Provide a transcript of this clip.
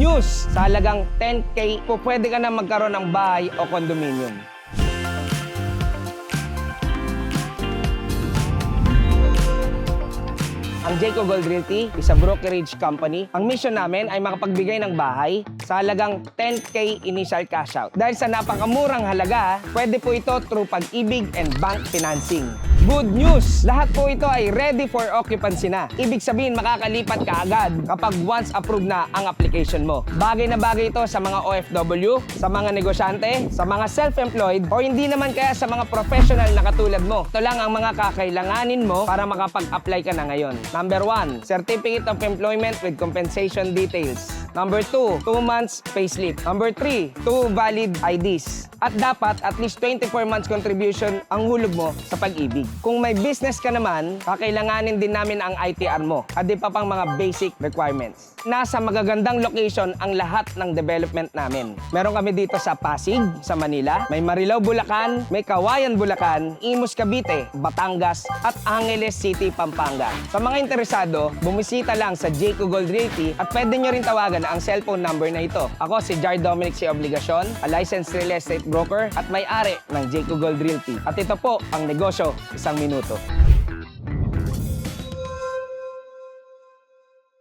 news! Sa halagang 10K, po pwede ka na magkaroon ng bahay o condominium. Ang Jayco Gold Realty, isa brokerage company. Ang mission namin ay makapagbigay ng bahay sa halagang 10K initial cash out. Dahil sa napakamurang halaga, pwede po ito through Pag-ibig and bank financing. Good news! Lahat po ito ay ready for occupancy na. Ibig sabihin makakalipat ka agad kapag once approved na ang application mo. Bagay na bagay ito sa mga OFW, sa mga negosyante, sa mga self-employed, o hindi naman kaya sa mga professional na katulad mo. Ito lang ang mga kakailanganin mo para makapag-apply ka na ngayon. Number 1, Certificate of Employment with Compensation Details. Number 2, 2 months payslip. Number 3, 2 valid IDs. At dapat at least 24 months contribution ang hulog mo sa Pag-ibig. Kung may business ka naman, kakailanganin din namin ang ITR mo at di pa pang mga basic requirements. Nasa magagandang location ang lahat ng development namin. Meron kami dito sa Pasig, sa Manila, may Marilao, Bulacan, may Kawayan, Bulacan, Imus, Cavite, Batangas, at Angeles City, Pampanga. Sa mga interesado, bumisita lang sa Jayco Gold Realty at pwede nyo rin tawagan ang cellphone number na ito. Ako si Jar Dominic C. Obligacion, a licensed real estate broker at may-ari ng Jayco Gold Realty. At ito po ang negosyo, isang minuto.